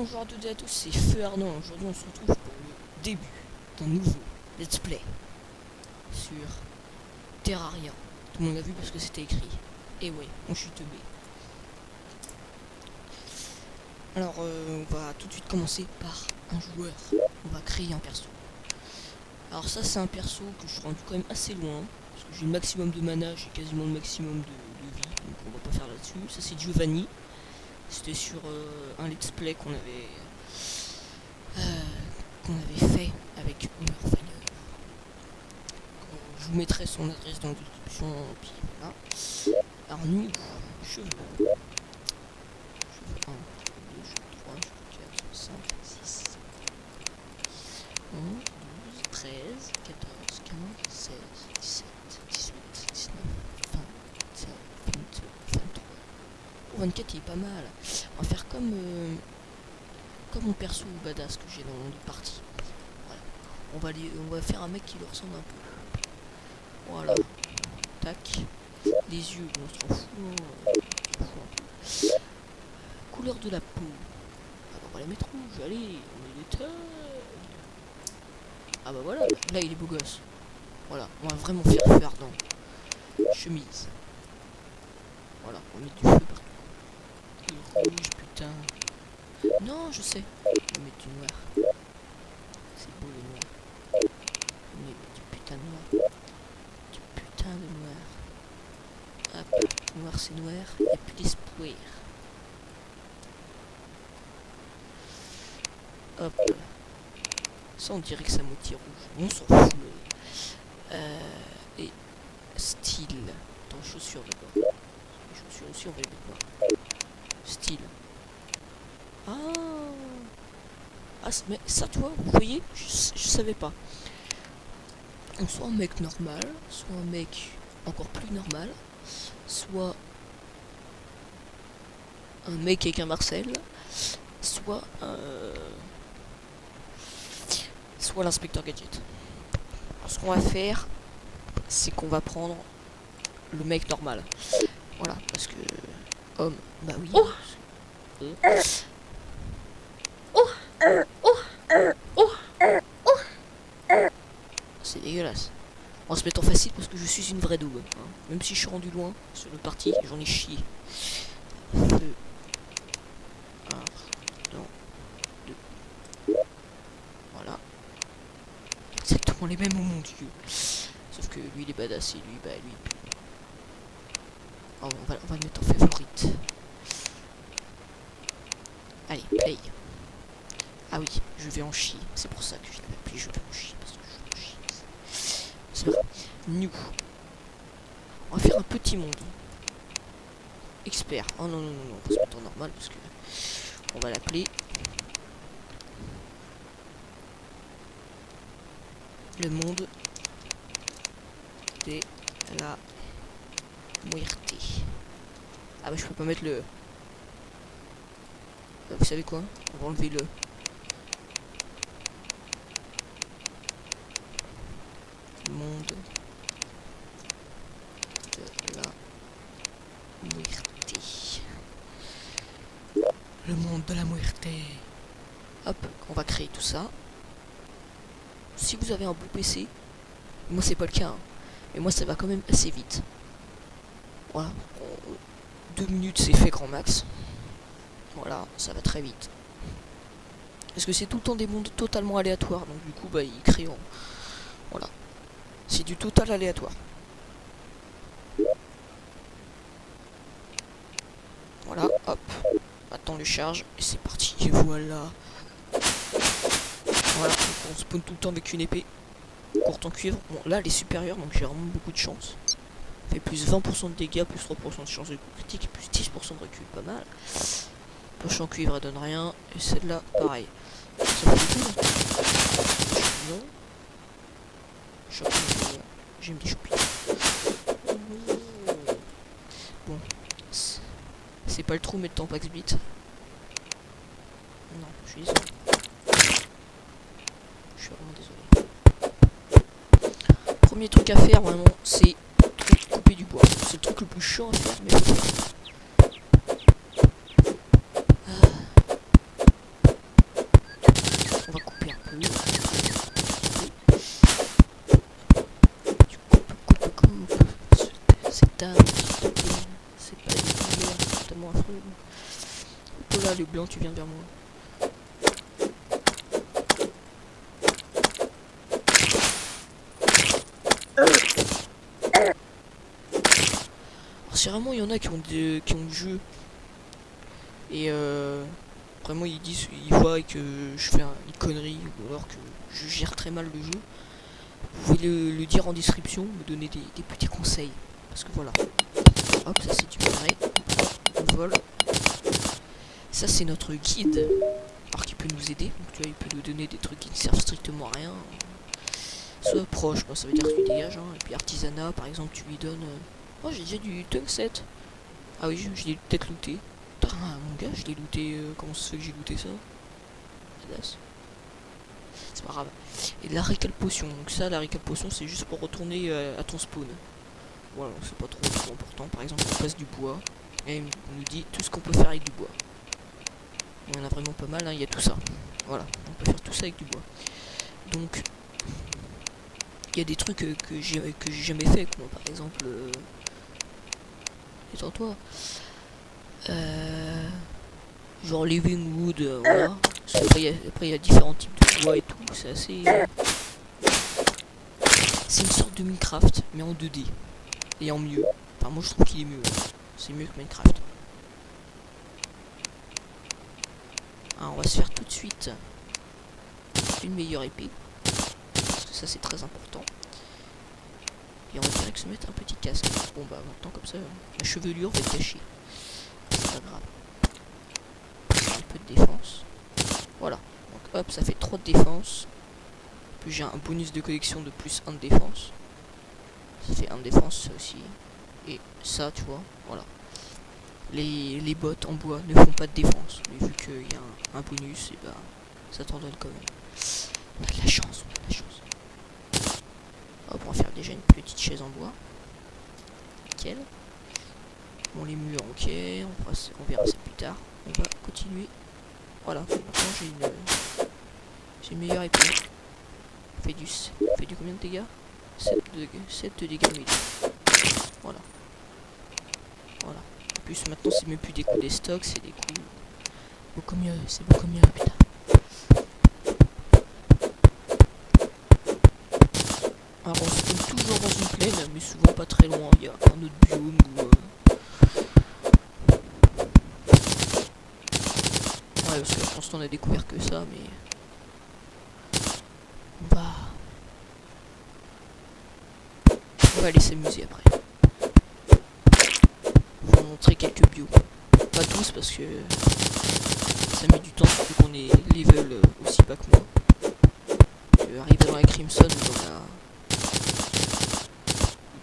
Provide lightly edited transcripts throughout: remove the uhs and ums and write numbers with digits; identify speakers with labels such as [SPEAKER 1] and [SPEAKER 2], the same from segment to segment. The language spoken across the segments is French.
[SPEAKER 1] bonjour à toutes et à tous, c'est Feu Ardent. Aujourd'hui on se retrouve pour le début d'un nouveau let's play sur Terraria. Tout le monde l'a vu parce que c'était écrit. Et ouais, on chute B. Alors on va tout de suite commencer par un joueur. On va créer un perso. Alors ça c'est un perso que je suis rendu quand même assez loin. Parce que j'ai le maximum de mana, j'ai quasiment le maximum de vie. Donc on va pas faire là-dessus. Ça c'est Giovanni. C'était sur un let's play qu'on avait fait avec Humorfire. Je vous mettrai son adresse dans la description. Puis voilà. Alors nous, cheveux. Cheveux 1, 2, cheveux 3, cheveux 4, 5, 6, 11, 12, 13, 14, 15, 16, 17, 18, 19, 20, 21, 22, 23. Oh, 24 il est pas mal. On va faire comme mon perso badass que j'ai dans mon partie. Voilà. On va faire un mec qui lui ressemble un peu. Voilà. Tac. Les yeux, on s'en fout. Couleur de la peau. Alors on va la mettre rouge. Allez, on met des tags. Ah bah voilà. Là il est beau gosse. Voilà. On va vraiment faire Feu Ardent. Chemise. Voilà. On va mettre du feu partout. Et rouge, putain. Non, je sais. On va mettre du noir. C'est beau le noir. On met du putain de noir. Du putain de noir. Hop, noir c'est noir. Et puis l'espoir. Hop. Ça on dirait que c'est à moitié rouge. On s'en fout. Et style. Attends, chaussures d'abord. Les chaussures aussi on va les mettre noires. Style. Ah, mais ça, toi, vous voyez, je savais pas. Donc, soit un mec normal, soit un mec encore plus normal, soit un mec avec un Marcel, soit l'inspecteur Gadget. Alors, ce qu'on va faire, c'est qu'on va prendre le mec normal. Voilà, parce que homme, bah oui. C'est dégueulasse. On va se mettre en facile parce que je suis une vraie double. Hein. Même si je suis rendu loin sur le parti, j'en ai chié. Feu. 1, 2. Voilà. Exactement les mêmes, oh mon dieu. Sauf que lui il est badass et lui, bah lui. Oh, on va le mettre en favorite. Allez, play. Ah oui, je vais en chier. C'est pour ça que je l'ai appelé je vais en chier. Parce que je vais en chier. C'est vrai. Nous. On va faire un petit monde. Expert. Oh non, non, non, non. On va se mettre en normal parce que on va l'appeler le monde de la muerte. Ah bah je peux pas mettre le... Vous savez quoi? On va enlever le... monde de la muerte. Le monde de la muerte. Hop, on va créer tout ça. Si vous avez un bon PC, moi c'est pas le cas, hein, mais moi ça va quand même assez vite. Voilà, 2 minutes c'est fait grand max. Voilà, ça va très vite. Parce que c'est tout le temps des mondes totalement aléatoires, donc du coup bah il crée en... Voilà. C'est du total aléatoire. Voilà, hop. Maintenant le charge, et c'est parti, et voilà. Voilà, on spawn tout le temps avec une épée. Courte en cuivre. Bon, là elle est supérieure, donc j'ai vraiment beaucoup de chance. Fait plus 20% de dégâts, plus 3% de chance de coup critique, plus 10% de recul, pas mal. Poche en cuivre, elle donne rien. Et celle-là, pareil. Ça fait tout. Champignon. Champignon. J'aime les champignons. Bon. C'est pas le trou, mais de Tampax Beat. Non, je suis désolé. Je suis vraiment désolé. Premier truc à faire, vraiment, c'est couper du bois. C'est le truc le plus chiant à faire, mais... peu. Tu coupes. C'est un s'il te plaît. C'est pas des couleurs, c'est tellement affreux. Oh là, le blanc, tu viens vers moi. Alors, si vraiment il y en a qui ont le jeu et vraiment ils voient que je fais une connerie ou alors que je gère très mal le jeu, vous pouvez le dire en description, me donner des petits conseils. Parce que voilà. Hop, ça c'est du minerai. On vole. Ça c'est notre guide. Alors qui peut nous aider. Donc tu vois, il peut nous donner des trucs qui ne servent strictement à rien. Soit proche, moi ça veut dire que tu dégages. Hein. Et puis artisanat, par exemple, tu lui donnes. Oh, j'ai déjà du tungstène. Ah oui, je l'ai peut-être looté. Putain, mon gars, je l'ai looté. Comment ça se fait que j'ai looté ça? C'est pas grave. Et de la récal potion. Donc ça, la récal potion, c'est juste pour retourner à ton spawn. Voilà, c'est pas trop important. Par exemple, on passe du bois. Et on nous dit tout ce qu'on peut faire avec du bois. Il y en a vraiment pas mal, hein, il y a tout ça. Voilà, on peut faire tout ça avec du bois. Donc, il y a des trucs que j'ai jamais fait, comme par exemple... Étends-toi. Genre living wood, voilà. Après, il y a différents types de bois et tout. C'est assez... C'est une sorte de Minecraft, mais en 2D. Et en mieux. Enfin, moi je trouve qu'il est mieux. C'est mieux que Minecraft. Alors, on va se faire tout de suite une meilleure épée. Parce que ça c'est très important. Et on va direct se mettre un petit casque. Bon bah maintenant comme ça, la chevelure va être cachée. C'est pas grave. Un peu de défense. Voilà. Donc hop, ça fait 3 de défense. Puis j'ai un bonus de collection de plus 1 de défense. Ça fait 1 de défense ça aussi. Et ça tu vois, voilà. Les bottes en bois ne font pas de défense. Mais vu qu'il y a un bonus, et bah ça t'en donne quand même. On a de la chance, on a de la chance. Hop, on va faire déjà une petite chaise en bois. Nickel. Bon, les murs, ok, on verra ça plus tard. On va continuer. Voilà, maintenant j'ai une meilleure épée. Fait du combien de dégâts? 7 de dégâts médiums. Voilà. Voilà. En plus maintenant c'est même plus des coups des stocks, c'est des coups beaucoup mieux, c'est beaucoup mieux, putain. Alors on se trouve toujours dans une plaine, mais souvent pas très loin, il y a un autre biome ou... Ouais, parce que pour l'instant on a découvert que ça, mais... On va aller s'amuser après. Je vais vous montrer quelques bios. Pas tous parce que ça met du temps, surtout qu'on est level aussi bas que moi. Arriver dans la Crimson ou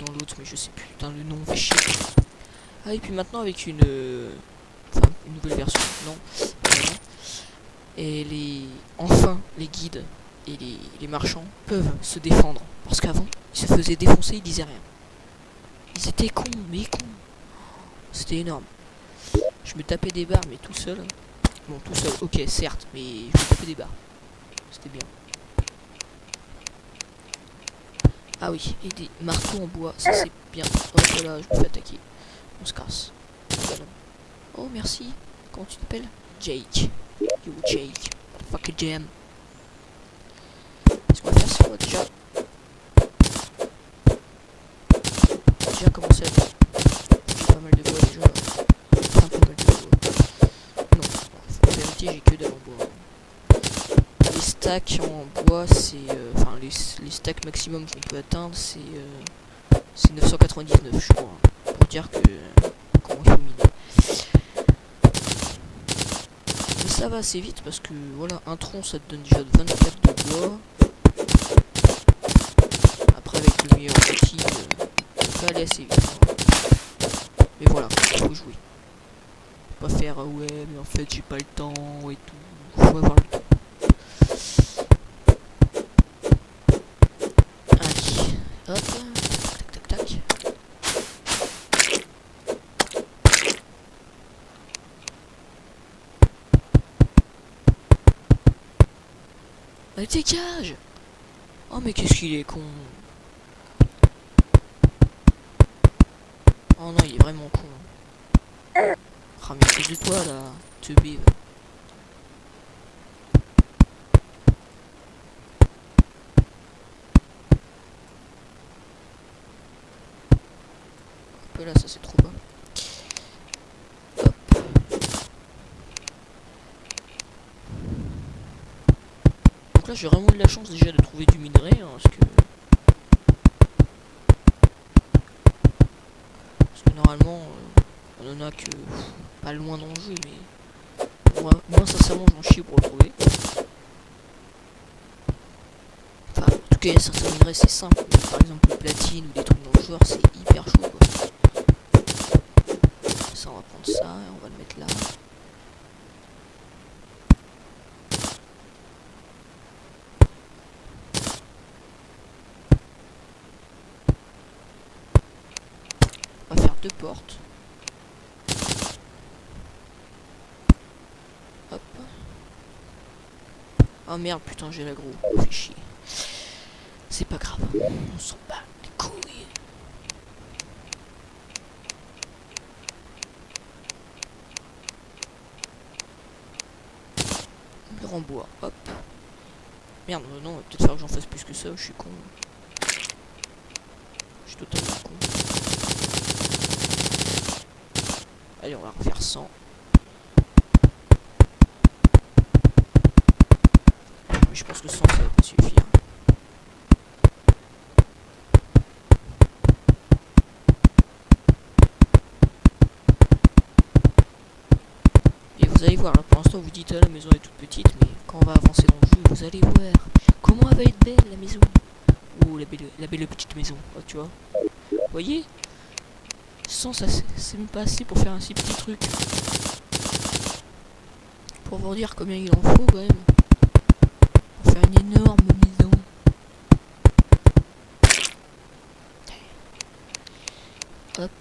[SPEAKER 1] dans l'autre, mais je sais plus, putain le nom fait chier. Ah et puis maintenant avec une nouvelle version, non, et enfin les guides et les marchands peuvent se défendre. Parce qu'avant, ils se faisaient défoncer, ils disaient rien. Ils étaient cons, mais cons. C'était énorme. Je me tapais des barres, mais tout seul. Bon, tout seul, ok, certes, mais je me tapais des barres. C'était bien. Ah oui, et des marteaux en bois, ça c'est bien. Oh là, je me fais attaquer. On se casse. Oh, merci. Comment tu t'appelles? Jake. Yo, Jake. Fuck jam. Qu'est-ce qu'on va faire, c'est quoi déjà? Déjà commencé à faire pas mal de bois déjà. Enfin, pas mal de bois. Non, en vérité, j'ai que dalle en bois. Les stacks en bois, c'est... Enfin, les stacks maximum qu'on peut atteindre, c'est 999, je crois. Pour dire que... comment il faut miner. Mais ça va assez vite parce que, voilà, un tronc, ça te donne déjà 24 de bois. Après, avec le meilleur outil, ça peut aller assez vite. Mais voilà, il faut jouer. Faut pas faire, ouais, mais en fait, j'ai pas le temps et tout. Faut avoir le temps. Hop, tac tac tac. Allez, dégage! Oh, mais qu'est-ce qu'il est con! Oh non, il est vraiment con. Ah, mais c'est de toi là, teubé. Un peu là, ça c'est trop bas. Hop. Donc là, j'ai vraiment eu de la chance déjà de trouver du minerai, hein, parce que normalement, on en a que pas loin dans le jeu, mais moi sincèrement, j'en chie pour le trouver. Enfin, en tout cas, certains minerais c'est simple, mais par exemple le platine ou des trucs dans le joueur, c'est hyper chaud quoi. Ça, on va prendre ça et on va le mettre là. On va faire 2 portes. Hop. Oh merde, putain, j'ai l'aggro. Fait chier. C'est pas grave. On s'en bat les couilles. Mur en bois. Hop. Merde, non, va peut-être falloir que j'en fasse plus que ça. Je suis con. Je suis totalement con. Allez, on va refaire 100. Mais je pense que 100 ça va pas suffire. Et vous allez voir, là pour l'instant vous dites ah, la maison est toute petite, mais quand on va avancer dans le jeu, vous allez voir comment elle va être belle la maison. Oh la belle petite maison, oh, tu vois. Vous voyez 100 ça c'est même pas assez pour faire un si petit truc. Pour vous dire combien il en faut quand même. Pour faire une énorme maison. Hop.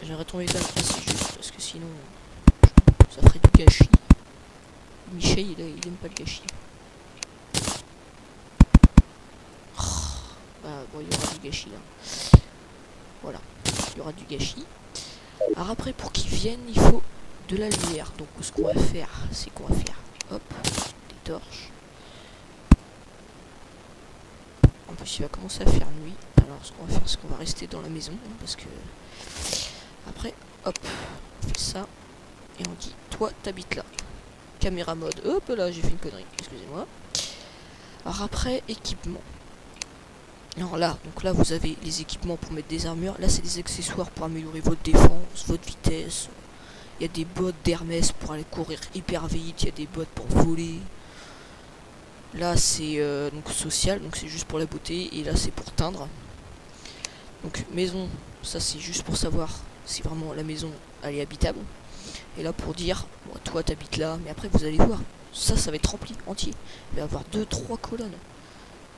[SPEAKER 1] J'aimerais trouver quand même assez juste parce que sinon ça ferait du gâchis. Michel il aime pas le gâchis. Oh, bah bon il y aura du gâchis là. Voilà. Il y aura du gâchis. Alors après pour qu'ils viennent il faut de la lumière. Donc ce qu'on va faire c'est qu'on va faire hop des torches. En plus il va commencer à faire nuit. Alors ce qu'on va faire c'est qu'on va rester dans la maison hein, parce que après hop on fait ça et on dit toi t'habites là. Caméra mode, hop là j'ai fait une connerie, excusez-moi. Alors après équipement. Alors là, donc là vous avez les équipements pour mettre des armures. Là c'est des accessoires pour améliorer votre défense, votre vitesse. Il y a des bottes d'Hermès pour aller courir hyper vite. Il y a des bottes pour voler. Là c'est donc social, donc c'est juste pour la beauté. Et là c'est pour teindre. Donc maison, ça c'est juste pour savoir si vraiment la maison elle est habitable. Et là pour dire, bon, toi t'habites là, mais après vous allez voir, ça va être rempli entier. Il va y avoir 2-3 colonnes.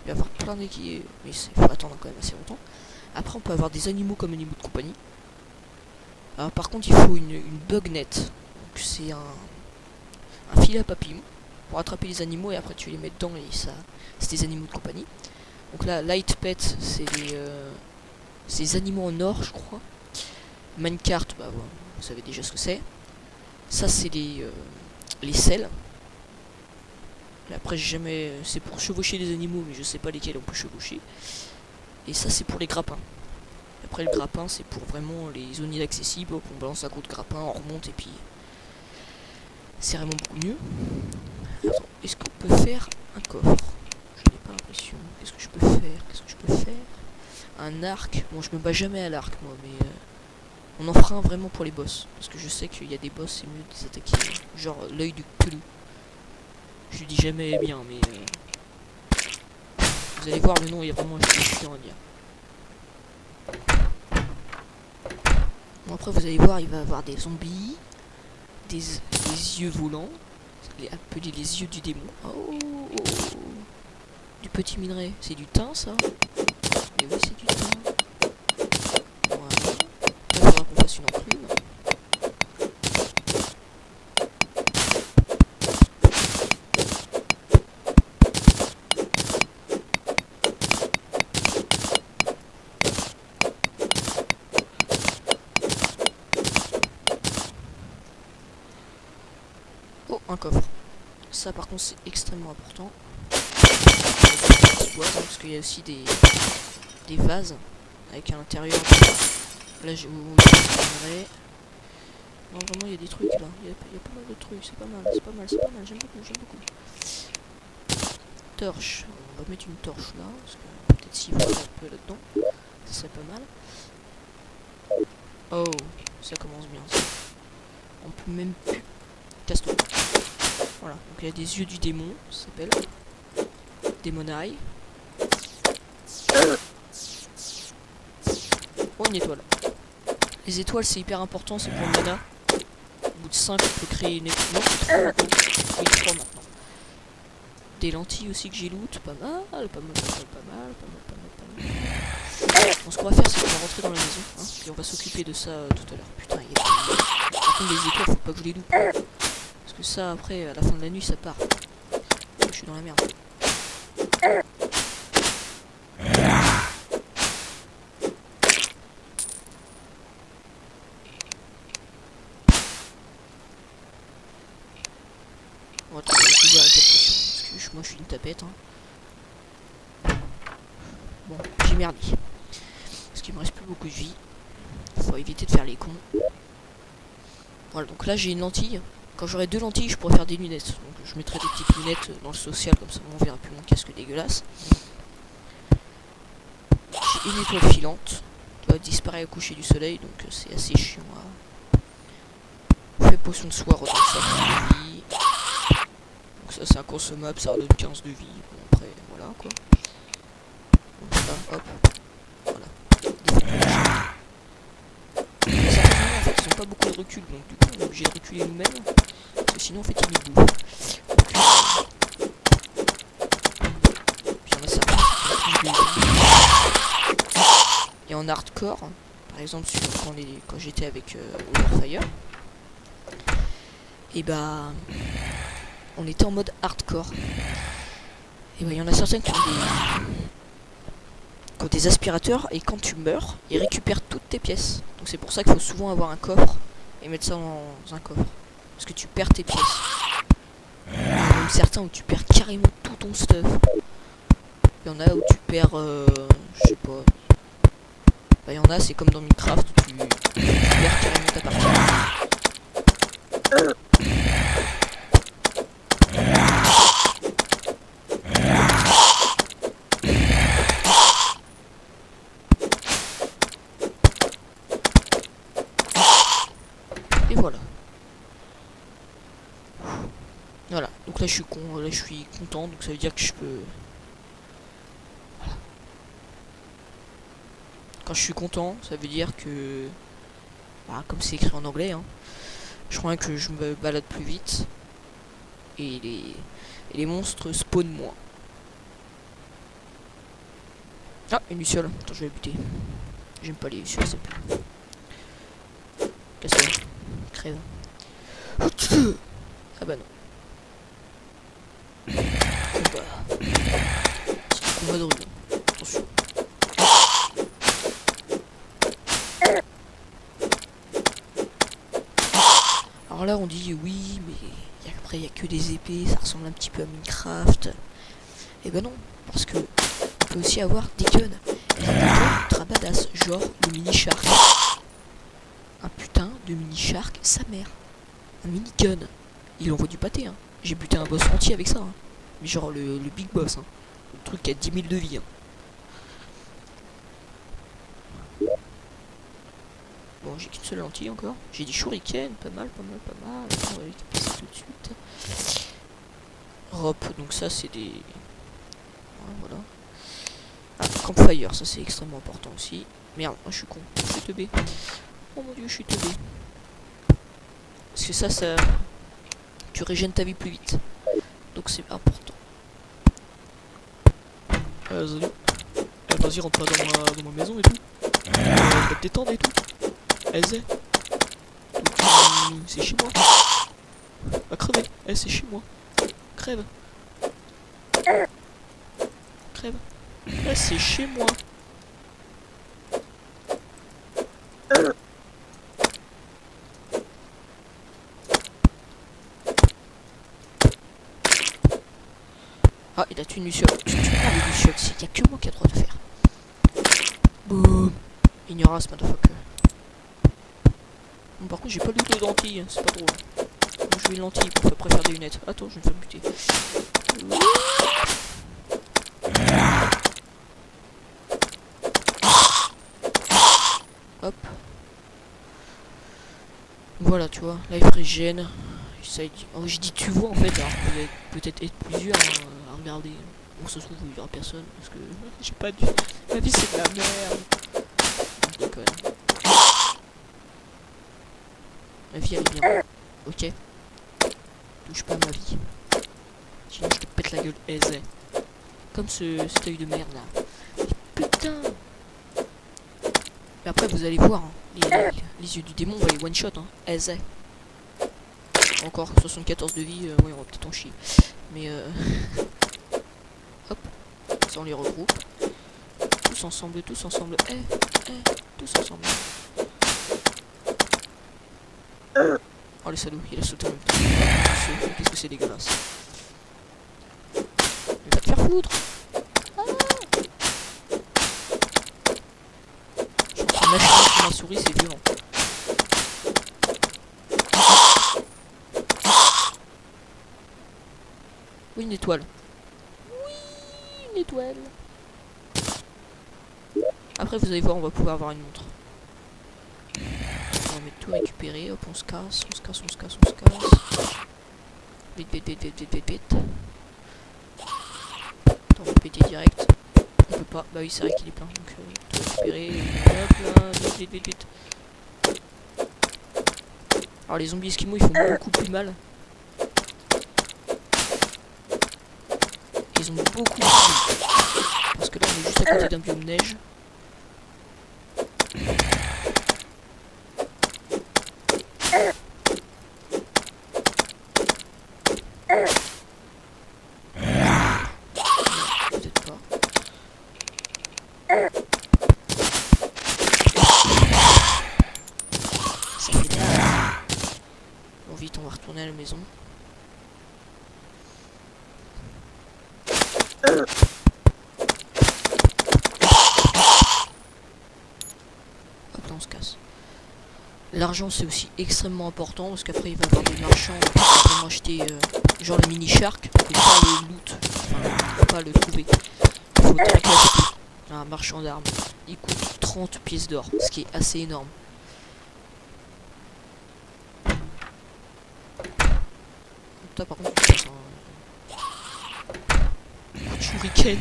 [SPEAKER 1] Il va y avoir plein d'équipements, mais il faut attendre quand même assez longtemps. Après on peut avoir des animaux comme animaux de compagnie. Alors, par contre il faut une bug net. Donc c'est un filet à papillon pour attraper les animaux et après tu les mets dedans et ça c'est des animaux de compagnie. Donc là light pet c'est des animaux en or je crois. Minecart bah voilà, vous savez déjà ce que c'est. Ça c'est les selles. Après jamais c'est pour chevaucher des animaux mais je sais pas lesquels on peut chevaucher. Et ça c'est pour les grappins. Après le grappin c'est pour vraiment les zones inaccessibles. On balance un coup de grappin, on remonte et puis c'est vraiment beaucoup mieux. Attends, est-ce qu'on peut faire un coffre? Je n'ai pas l'impression. Qu'est-ce que je peux faire? Un arc. Bon je me bats jamais à l'arc moi mais on en fera un vraiment pour les boss. Parce que je sais qu'il y a des boss c'est mieux de les attaquer. Genre l'œil du Cthulhu. Je dis jamais bien mais vous allez voir le nom il est vraiment chiant à dire. Bon après vous allez voir il va y avoir des zombies, des yeux volants, appelés les yeux du démon. Oh, du petit minerai, c'est du thym ça? Et oui c'est du thym. Voilà. Là il faudra qu'on fasse une enclume. Ça par contre c'est extrêmement important. Parce qu'il y a aussi des vases avec à l'intérieur. Là j'ai vous verrez. Non vraiment il y a des trucs là. Il y a pas mal de trucs. C'est pas mal, c'est pas mal, c'est pas mal. J'aime beaucoup, j'aime beaucoup. Torche. On va mettre une torche là. Parce que peut-être s'il faut un peu là-dedans. Ça serait pas mal. Oh, ça commence bien ça. On peut même plus. Casse-toi. Voilà, donc il y a des yeux du démon, ça s'appelle. Demon Eye. Oh, une étoile. Les étoiles, c'est hyper important, c'est pour le mana. Au bout de 5, on peut créer une étoile. Non, c'est 3 maintenant. Oui, 3 maintenant. Des lentilles aussi que j'ai loot, pas mal, pas mal, pas mal, pas mal, pas mal. Bon, ce qu'on va faire, c'est qu'on va rentrer dans la maison, hein, et on va s'occuper de ça tout à l'heure. Putain, il y a... Par contre, les étoiles, faut pas que je les loupe. Parce que ça, après, à la fin de la nuit, ça part. Donc, je suis dans la merde. On va trouver plusieurs récapitulations. Parce que moi, je suis une tapette. Hein. Bon, j'ai merdé. Parce qu'il me reste plus beaucoup de vie. Faut éviter de faire les cons. Voilà, donc là, j'ai une lentille. Quand j'aurai 2 lentilles, je pourrais faire des lunettes. Donc je mettrai des petites lunettes dans le social, comme ça on verra plus mon casque dégueulasse. J'ai une étoile filante. Qui va disparaître au coucher du soleil, donc c'est assez chiant à... On fait potion de soie, redonne ça de vie. Donc ça c'est inconsommable, ça redonne 15 de vie. Bon après, voilà quoi. Donc ça, hop. Voilà. Certains en fait ils ont pas beaucoup de recul, donc du coup on est obligé de reculer nous-mêmes. Parce que sinon en fait ils nous bouffent. Puis il y en a certains qui ont plus de... Et en hardcore, par exemple quand j'étais avec Overfire, et bah on était en mode hardcore. Et bah il y en a certains qui ont des aspirateurs et quand tu meurs, ils récupèrent toutes tes pièces. Donc c'est pour ça qu'il faut souvent avoir un coffre et mettre ça dans un coffre. Parce que tu perds tes pièces. Il y en a même certains où tu perds carrément tout ton stuff. Il y en a où tu perds, je sais pas. Bah il y en a, c'est comme dans Minecraft où tu perds carrément ta partie. Et voilà. Voilà, donc là je suis content, donc ça veut dire que je peux... Voilà. Quand je suis content, ça veut dire que... Bah, comme c'est écrit en anglais, hein, je crois que je me balade plus vite. Et les monstres spawnent moins. Ah, une luciole. Attends, je vais la buter. J'aime pas les lucioles, c'est plus. Casse-toi. Crève. Ah bah non. Combat. Combat de ruban. Attention. Alors là on dit oui mais après il y a que des épées, ça ressemble un petit peu à Minecraft. Et ben non, parce que on peut aussi avoir des guns. Et des guns ultra badass, genre le mini shark. Un putain de mini shark, sa mère. Un mini gun. Il envoie du pâté hein. J'ai buté un boss entier avec ça hein. Mais genre le big boss hein. Le truc qui a 10 000 de vie hein. Bon, j'ai qu'une seule lentille encore. J'ai des shurikens, pas mal, pas mal, pas mal. On va les casser tout de suite. Hop, donc ça c'est des... Voilà. Ah, campfire, ça c'est extrêmement important aussi. Merde, je suis con, je suis teubé. Oh mon dieu, je suis teubé. Parce que ça... Tu régènes ta vie plus vite. Donc c'est important. Salut. Vas-y, rentre dans ma maison et tout. Va te détendre et tout. Allez, c'est chez moi. Va crever. C'est chez moi. Crève. Crève. C'est chez moi. Ah, il a tué une Luciole. Tu tues pas les Lucioles, il y a que moi qui a le droit de le faire. Boum. Ignorace, motherfucker. Bon, par contre, j'ai pas du tout de lentilles, c'est pas drôle. Moi, je veux une lentille pour après faire des lunettes. Attends, je vais me faire buter. Hop. Voilà, tu vois, life regen. Oh, je dis tu vois en fait, alors peut-être être plusieurs à regarder. Bon, ça se trouve, il y aura personne parce que j'ai pas de. Ma vie, c'est de la merde. Je déconne. Ma vie, elle est bien. Ok. Touche pas à ma vie. Sinon, je te pète la gueule aisée. Comme cet œil de merde là. Putain. Mais après, vous allez voir, hein, les yeux du démon, on va les one shot, hein. Aisé. Encore 74 de vie, ouais, on va peut-être en chier. Mais hop, ça on les regroupe. Tous ensemble, tous ensemble. Tous ensemble. Oh le salaud, il a sauté en même temps. Qu'est-ce que c'est dégueulasse. Il va te faire foutre. Ah, je suis en train de mâcher sur ma souris, c'est violent. Oui, une étoile. Oui, une étoile. Après, vous allez voir, on va pouvoir avoir une montre. On va mettre tout récupérer. Hop, on se casse, on se casse, on se casse, on se casse. Vite, vite, vite, vite, vite, vite, vite. Attends, on va péter direct. On peut pas. Bah oui, c'est vrai qu'il est plein. Donc, tout récupérer. Hop là, vite, vite, vite, vite. Alors, les zombies esquimaux, ils font beaucoup plus mal. Ils ont beaucoup plus mal. Parce que là, on est juste à côté d'un biome neige. Peut-être pas. Ça fait mal. Bon, vite, on va retourner à la maison. Hop là, on se casse. L'argent, c'est aussi extrêmement important parce qu'après, il va y avoir des marchands qui vont acheter genre le mini shark. On peut pas le loot, enfin, on peut pas le trouver. Il faut traquer un marchand d'armes. Il coûte 30 pièces d'or, ce qui est assez énorme. Toi, par contre, tu passes un shuriken.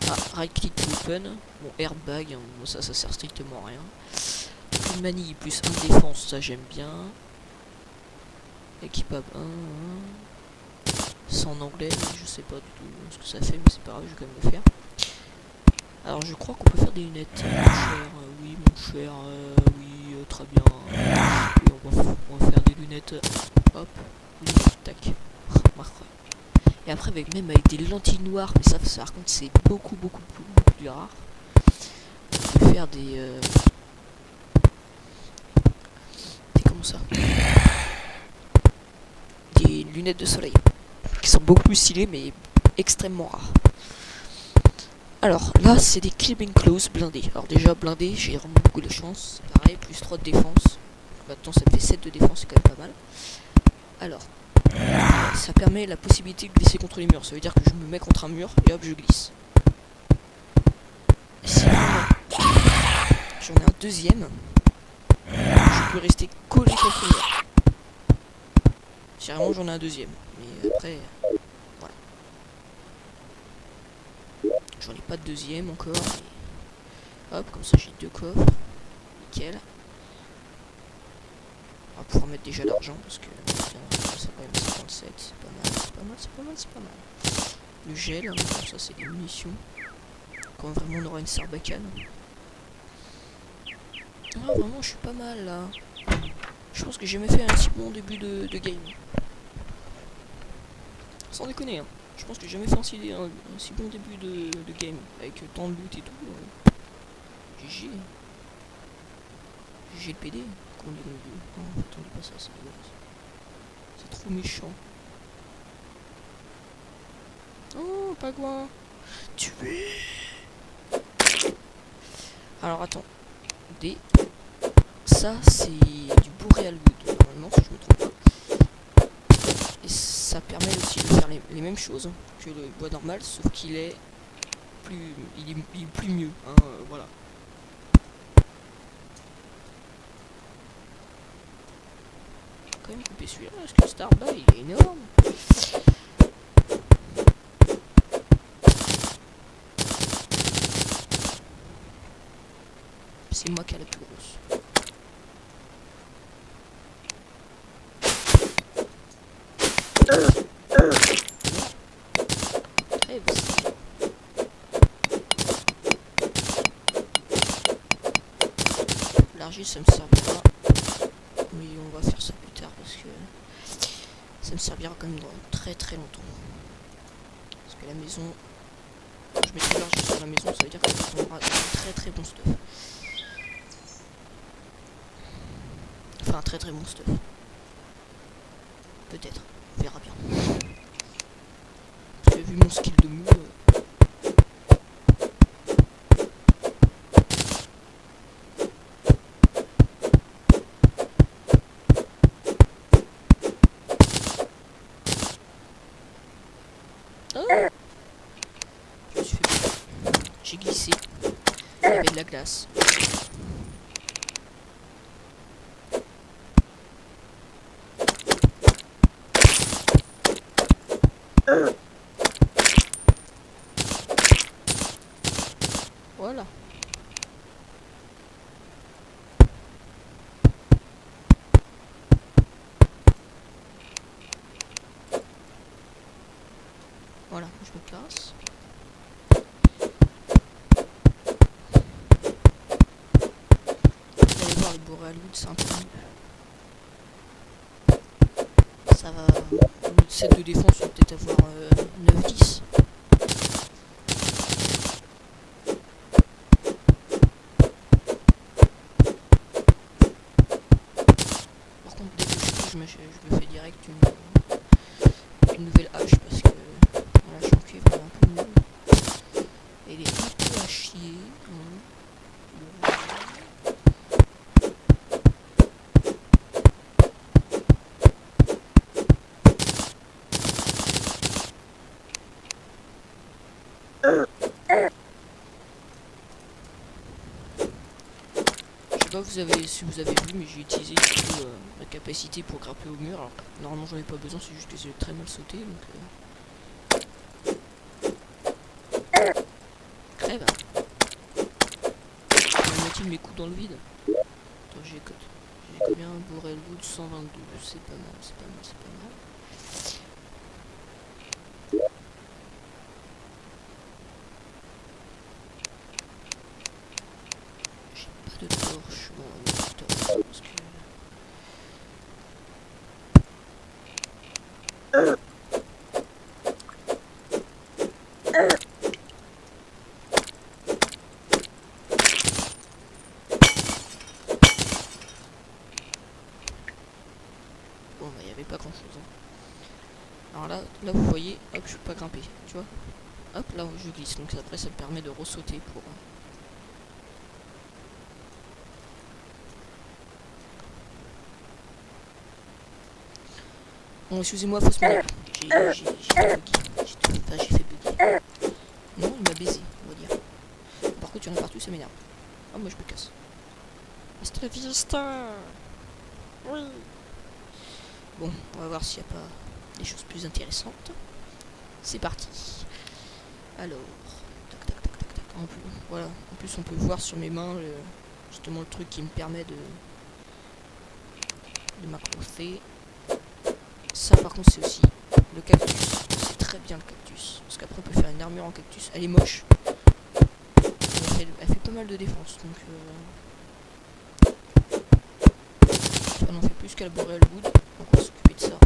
[SPEAKER 1] Ah, right click to open. Bon, airbag, hein, ça sert strictement à rien. Une manille plus 1 défense, ça j'aime bien. Équipable 1. C'est en anglais, je sais pas du tout ce que ça fait, mais c'est pas grave, je vais quand même le faire. Alors je crois qu'on peut faire des lunettes. Mon cher, oui, mon cher, oui, très bien. Oui, on va faire des lunettes. Hop, lunettes, tac. Et après, même avec des lentilles noires, mais ça par contre, c'est beaucoup plus rare. On peut faire des comment ça? Des lunettes de soleil. Qui sont beaucoup plus stylées, mais extrêmement rares. Alors là, c'est des climbing claws blindés. Alors déjà, blindés, j'ai vraiment beaucoup de chance. Pareil, plus 3 de défense. Maintenant, ça me fait 7 de défense, c'est quand même pas mal. Alors, ça permet la possibilité de glisser contre les murs. Ça veut dire que je me mets contre un mur et hop, je glisse. Si j'en ai un deuxième, je peux rester collé contre le mur. Si vraiment j'en ai un deuxième. Mais après, voilà. J'en ai pas de deuxième encore. Mais... hop, comme ça j'ai 2 coffres. Nickel. On va pouvoir mettre déjà l'argent parce que c'est quand même 57. C'est pas mal, c'est pas mal, c'est pas mal, c'est pas mal. Le gel, hein, comme ça c'est des munitions. Quand vraiment on aura une sarbacane. Ah, vraiment, je suis pas mal là. Je pense que j'ai jamais fait un si bon début de game. Sans déconner, hein. Je pense que j'ai jamais fait un si bon début de game. Avec tant de loot et tout. GG. GG le PD. Qu'on dit non, en fait, on dit pas ça, c'est dégueulasse. C'est trop méchant. Oh, pingouin. Tué. Alors attends. D. Ça c'est du boréal wood. Normalement si je me trompe pas. Et ça permet aussi de faire les mêmes choses que le bois normal, sauf qu'il est plus. Il est plus mieux. Hein, voilà. Quand même couper celui-là, parce que cet arbre là il est énorme. C'est moi qui a la plus grosse. Très bien. L'argile ça me servira. Oui, on va faire ça plus tard parce que ça me servira quand même dans très très longtemps. Parce que la maison, quand je mettrai l'argile sur la maison, ça veut dire que ça aura très très bon stuff. Enfin, un très très bon stuff. Peut-être, on verra bien. Parce que vu mon skill de mou. Oh, je me suis fait. J'ai glissé. Il y avait de la glace. Voilà. Voilà, je me casse. Vous allez voir les boréal wood, c'est un peu mieux. Ça va. Le set de défense, on va peut-être avoir 9-10. Par contre, dès que je me fais direct une nouvelle hache parce que la hache en cuivre elle est un peu nulle. Elle est un peu à chier. Bon. Je sais pas si vous avez vu, mais j'ai utilisé du coup, la capacité pour grimper au mur. Alors normalement j'en ai pas besoin, c'est juste que j'ai très mal sauté donc. Crève. Met-il mes coups dans le vide? Attends, j'ai combien? Boréal wood 122. C'est pas mal, c'est pas mal, c'est pas mal. J'ai pas de torche. Bon, on va mettre une torche parce que. Bon, bah, il y avait pas grand chose. Hein. Alors là, vous voyez, hop, je peux pas grimper, tu vois. Hop, là, je glisse. Donc après, ça me permet de ressauter pour. Bon, excusez-moi, fausse manip. J'ai fait buggy. Non, il m'a baisé, on va dire. Par contre, il y en a partout, ça m'énerve. Ah, moi, je me casse. Hasta la vista. Oui. Bon, on va voir s'il n'y a pas des choses plus intéressantes. C'est parti. Alors, tac, tac, tac, tac, tac. Voilà. En plus, on peut voir sur mes mains justement le truc qui me permet de m'accrocher. Ça, par contre, c'est aussi le cactus. C'est très bien le cactus. Parce qu'après, on peut faire une armure en cactus. Elle est moche. Elle fait pas mal de défense. Donc, elle en fait plus qu'à la boréal wood. Donc, on va s'occuper de ça.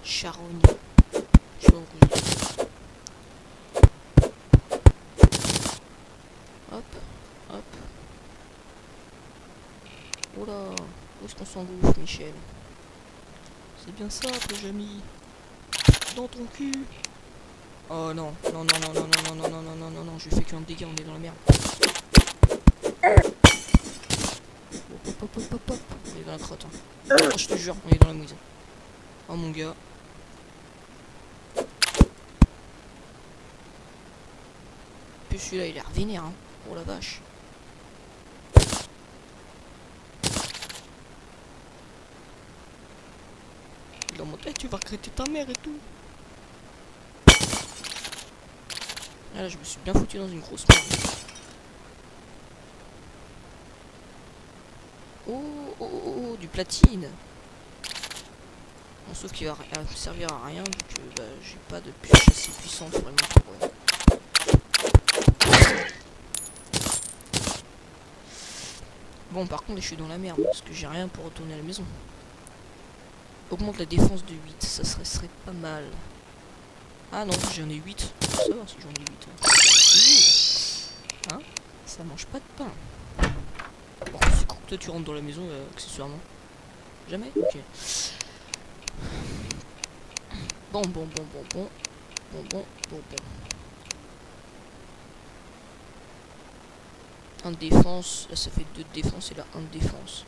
[SPEAKER 1] Charogne. Chaud rouge. Hop, hop. Oh là, où est-ce qu'on s'engouffre, Michel? C'est bien ça que j'ai mis dans ton cul. Oh non, non, non, non, non, non, non, non, non, non, non, non, non, je lui fais qu'un dégât, on est dans la merde. Hop, hop, hop, hop, hop, on est dans la crotte. Hein. Oh, je te jure, on est dans la mouise. Oh mon gars. Puis celui-là, il a l'air vénère, hein. Oh la vache. Il est en mode, eh, tu vas regretter ta mère et tout. Ah là, je me suis bien foutu dans une grosse merde. Oh, oh, oh, oh, du platine. Bon, sauf qu'il va servir à rien, donc bah, j'ai pas de pioche assez puissante vraiment pour... Bon, par contre, je suis dans la merde, parce que j'ai rien pour retourner à la maison. Augmente la défense de 8, ça serait pas mal. Ah non, j'en ai 8. Faut savoir si j'en ai 8. Hein, ça mange pas de pain. Bon, c'est quand toi tu rentres dans la maison, accessoirement. Jamais? Ok. Bon, bon, bon, bon, bon. Bon, bon, bon, bon. 1 de défense, là ça fait 2 de défense et là 1 de défense.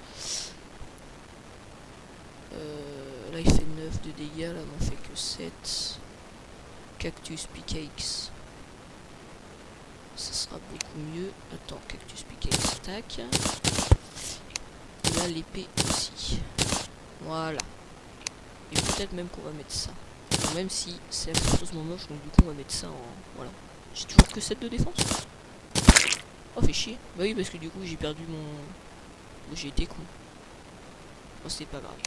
[SPEAKER 1] Là il fait 9 de dégâts, là on fait que 7. Cactus Pickaxe. Ça sera beaucoup mieux. Attends, Cactus Pickaxe, tac. Et là l'épée aussi. Voilà. Et peut-être même qu'on va mettre ça. Même si c'est affreusement moche, donc du coup on va mettre ça en... Voilà. J'ai toujours que 7 de défense. Oh, fait chier. Bah oui, parce que du coup j'ai perdu mon... Oh, j'ai été con. Oh, c'est pas grave.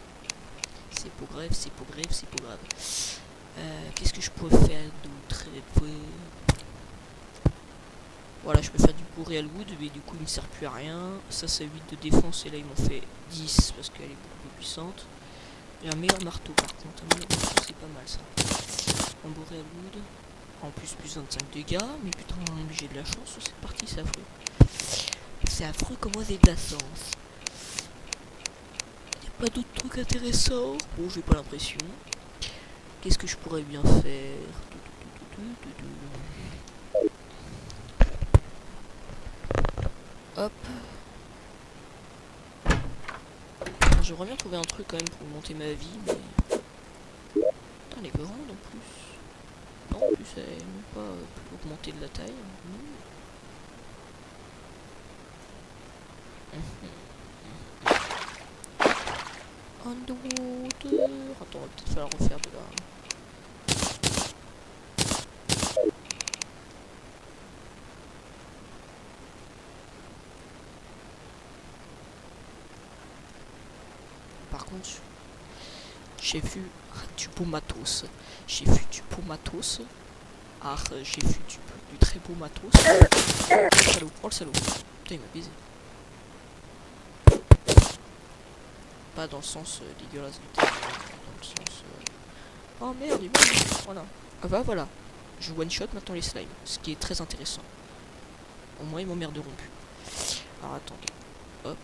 [SPEAKER 1] C'est pas grave, c'est pas grave, c'est pas grave. Qu'est-ce que je pourrais faire d'autre? Voilà, je peux faire du bourré à wood, mais du coup il ne sert plus à rien. Ça c'est 8 de défense et là ils m'ont fait 10 parce qu'elle est beaucoup plus puissante. J'ai un meilleur marteau par contre, un meilleur marteau c'est pas mal ça. En bourré à wood, en plus 25 dégâts, mais putain j'ai de la chance sur cette partie, c'est affreux. C'est affreux comment j'ai de la chance. Y'a pas d'autres trucs intéressants? Bon, j'ai pas l'impression. Qu'est-ce que je pourrais bien faire? Hop. J'aimerais bien trouver un truc quand même pour monter ma vie, mais... Putain, elle est grande en plus. Non, en plus, elle est même pas augmenter de la taille. Underwater. Attends, on va peut-être falloir refaire de la... Par contre, j'ai vu du beau matos. J'ai vu du beau matos. Ah, j'ai vu du très beau matos. Oh le salaud, oh le salaud. Putain, il m'a baisé. Pas dans le sens dégueulasse du terme, dans le sens... Oh merde, il est voilà. Ah bah voilà. Je one-shot maintenant les slimes, ce qui est très intéressant. Au moins ils m'emmerderont plus. Alors attendez. Hop.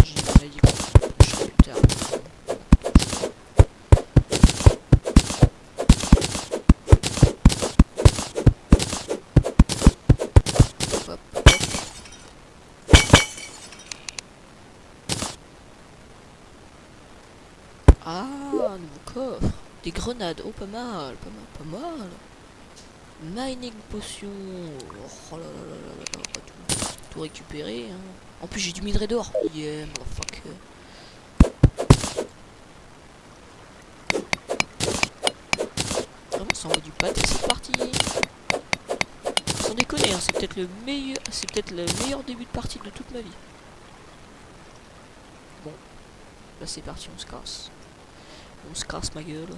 [SPEAKER 1] J'ai dit quoi plus tard. Hop, hop. Ah, nouveau coffre. Des grenades. Oh, pas mal, pas mal, pas mal. Mining potion. Oh là là là là là là. Tout récupérer. Hein. En plus, j'ai du minerai d'or. Yeah, motherfucker. Vraiment, ça envoie du pâté, c'est parti. Sans déconner, hein, c'est peut-être le meilleur début de partie de toute ma vie. Bon, là c'est parti, on se casse. On se casse ma gueule.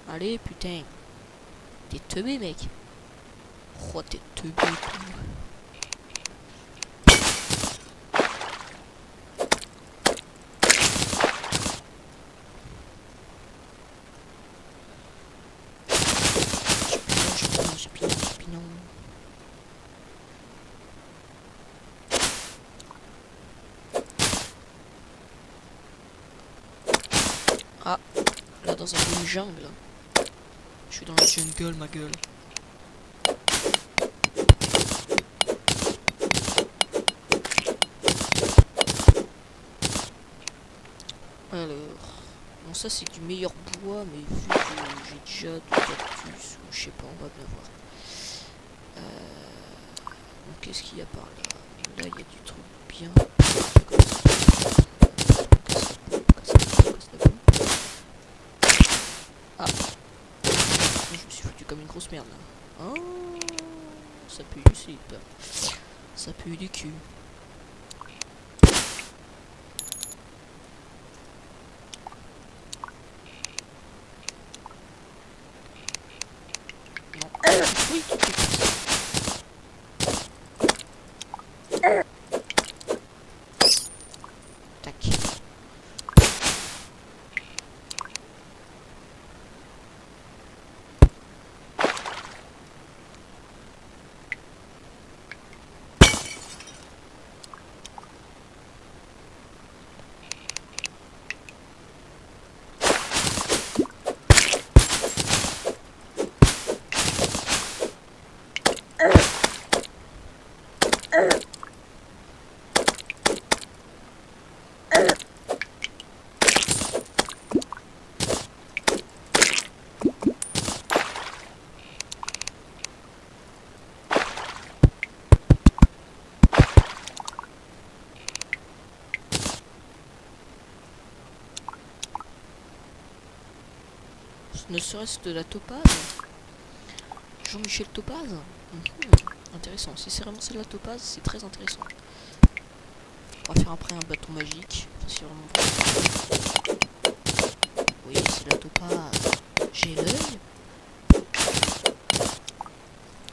[SPEAKER 1] Allez, putain. T'es teubé, mec. Oh, t'es teubé, tout. Champignon. dans un game jungle. Je suis dans la jungle, ma gueule. Alors, bon ça c'est du meilleur bois, mais vu que j'ai déjà du cactus, ou je sais pas, on va bien voir. Donc qu'est-ce qu'il y a par là? Là il y a du truc bien. Ah, je me suis foutu comme une grosse merde là. Oh, ça pue du slip. Ça pue du cul. Non. Oui, tout de suite. Tac. Ne serait-ce de la topaz. Jean-Michel Topaz. Intéressant. Si c'est vraiment c'est de la topaz, c'est très intéressant. On va faire après un bâton magique. C'est vraiment bon. Oui, c'est de la topaz. J'ai l'œil.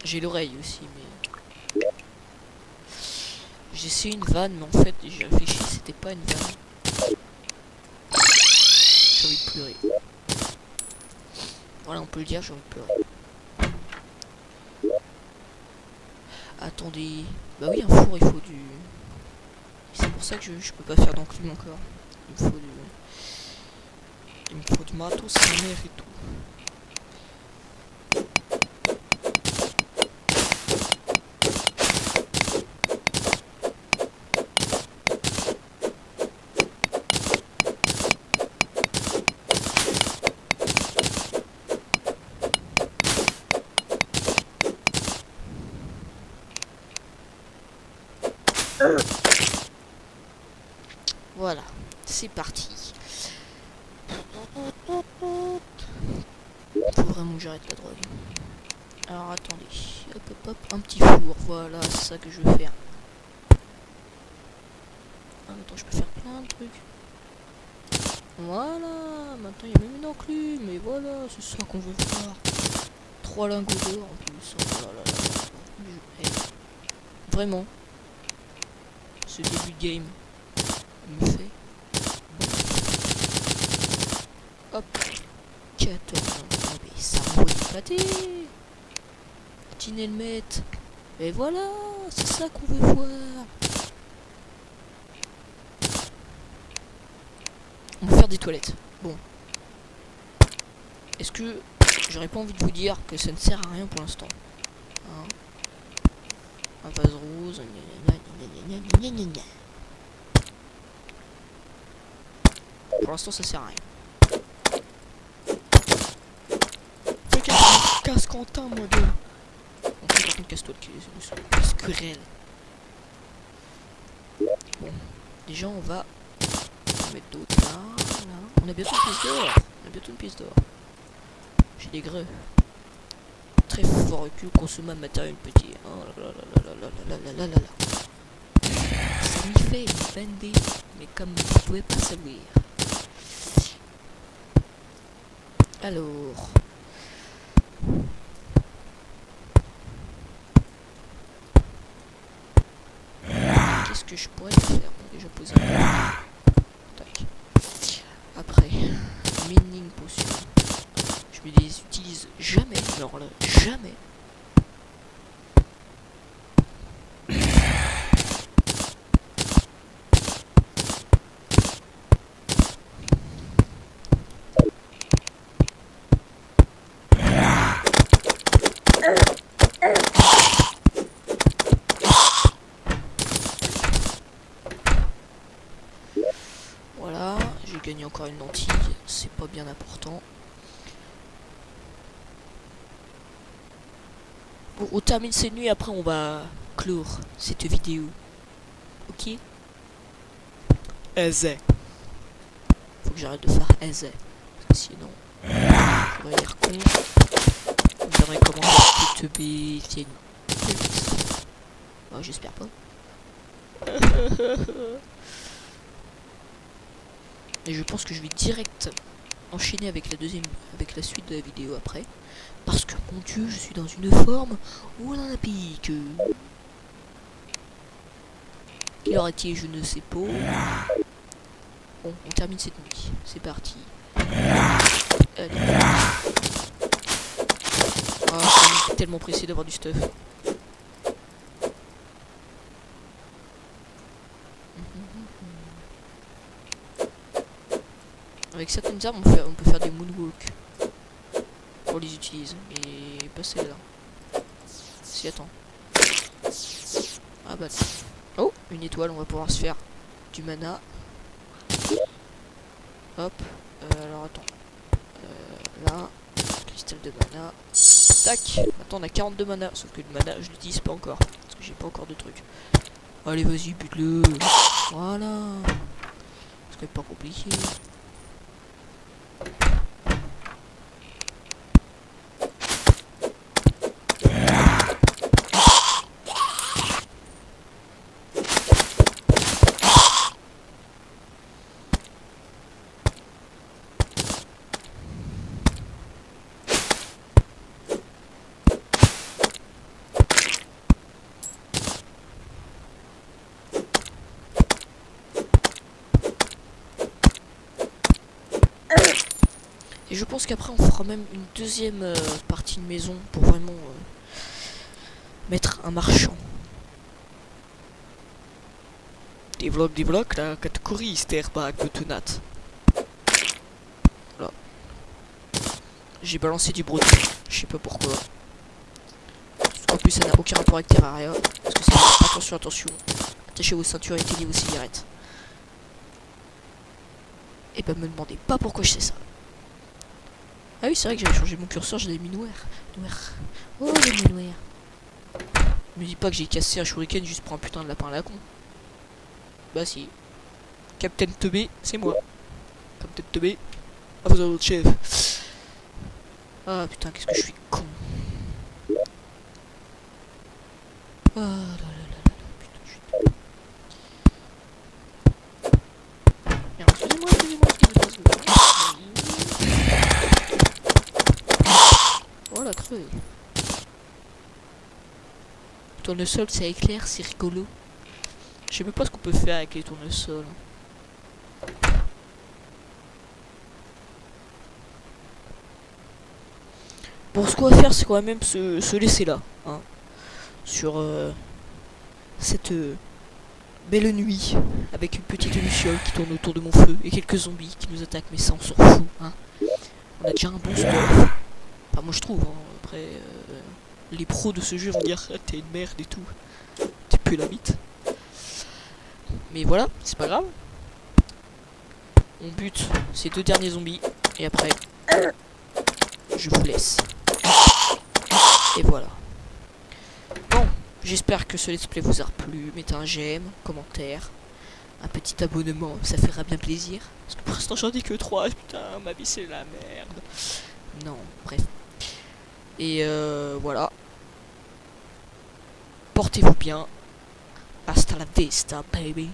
[SPEAKER 1] J'ai l'oreille aussi, mais... J'ai essayé une vanne, mais en fait, j'ai réfléchi, c'était pas une vanne. J'ai envie de pleurer. Voilà, on peut le dire, j'ai envie de pleurer. Attendez. Bah oui, un four, il faut du... C'est pour ça que je peux pas faire d'enclume encore. Il me faut du... Il me faut du matos, sa mère et tout. Voilà, c'est parti. Faut vraiment que j'arrête la drogue. Alors attendez, hop hop hop, un petit four, voilà, c'est ça que je veux faire. Ah, attends, je peux faire plein de trucs. Voilà, maintenant il y a même une enclume, et voilà, c'est ça qu'on veut voir. 3 lingots d'or en plus, oh là là là. Hey. Vraiment, ce début de game me fait... Hop, 14, mais ça envoie du pâté. Petit Nelmet. Et voilà, c'est ça qu'on veut voir. On va faire des toilettes. Bon. Est-ce que j'aurais pas envie de vous dire que ça ne sert à rien pour l'instant, hein? Un vase rose. Pour l'instant, ça sert à rien. Fais casse Quentin, moi de. On fait par contre casse-toi le squirrel. Bon, déjà on va mettre d'autres là, là. On a bientôt une pièce d'or. On a bientôt une pièce d'or. J'ai des grès. Très fort recul, consommable matériel petit. Oh là là là là là là là là là. Ça m'y fait une bandée, mais comme vous ne pouvez pas savoir. Alors. Qu'est-ce que je pourrais faire? On a déjà posé. Tac. Après, mining potion. Je ne les utilise jamais, alors là, jamais. gagner encore une lentille, c'est pas bien important. Bon, on termine cette nuit, après on va clore cette vidéo. Ok? Aisé. Faut que j'arrête de faire aisé. Parce que sinon, j'aurais l'air con. Vous verrez comment je peux te baisser. Oh, j'espère pas. Et je pense que je vais direct enchaîner avec la suite de la vidéo après. Parce que mon dieu, je suis dans une forme olympique. Quelle heure est-il? Je ne sais pas. Bon, on termine cette nuit. C'est parti. Allez. Oh, je suis tellement pressé d'avoir du stuff. Avec certaines armes, on peut faire des moonwalks. Pour les utiliser. Mais pas celle-là. Si, attends. Ah bah. Oh, une étoile, on va pouvoir se faire du mana. Hop. Alors attends. Là. Cristal de mana. Tac. Maintenant on a 42 mana. Sauf que le mana, je l'utilise pas encore. Parce que j'ai pas encore de trucs. Allez, vas-y, bute-le. Voilà. C'est pas compliqué. Et je pense qu'après on fera même une deuxième partie de maison pour vraiment mettre un marchand. Développe la catégorie Sterback Betonat. Voilà. J'ai balancé du breton, je sais pas pourquoi. En plus ça n'a aucun rapport avec Terraria. Parce que c'est attention. Attachez vos ceintures et tenez vos cigarettes. Et bah me demandez pas pourquoi je sais ça. Ah oui, c'est vrai que j'avais changé mon curseur, je l'avais mis noir. Oh, j'ai mis noir. Me dis pas que j'ai cassé un shuriken juste pour un putain de lapin à la con. Bah si. Captain Teubé, c'est moi. Captain Teubé, à vos autres chefs. Ah putain, qu'est-ce que je suis con. Ah là là là là, putain, je suis... Merde, excusez-moi, voilà, creux. Tournesol, ça éclaire, c'est rigolo. Je sais même pas ce qu'on peut faire avec les tournesols. Bon, ce qu'on va faire, c'est quand même se laisser là. Hein, sur cette belle nuit. Avec une petite luciole qui tourne autour de mon feu. Et quelques zombies qui nous attaquent. Mais ça, on s'en fout. Hein. On a déjà un bon stuff. Enfin, moi je trouve. Hein. Après, les pros de ce jeu vont dire t'es une merde et tout. T'es plus la mythe. Mais voilà, c'est pas grave. On bute ces deux derniers zombies. Et après, je vous laisse. Et voilà. Bon, j'espère que ce let's play vous a plu. Mettez un j'aime, commentaire, un petit abonnement, ça fera bien plaisir. Parce que pour l'instant j'en ai que 3, putain, ma vie c'est la merde. Non, bref. Et voilà. Portez-vous bien. Hasta la vista, baby.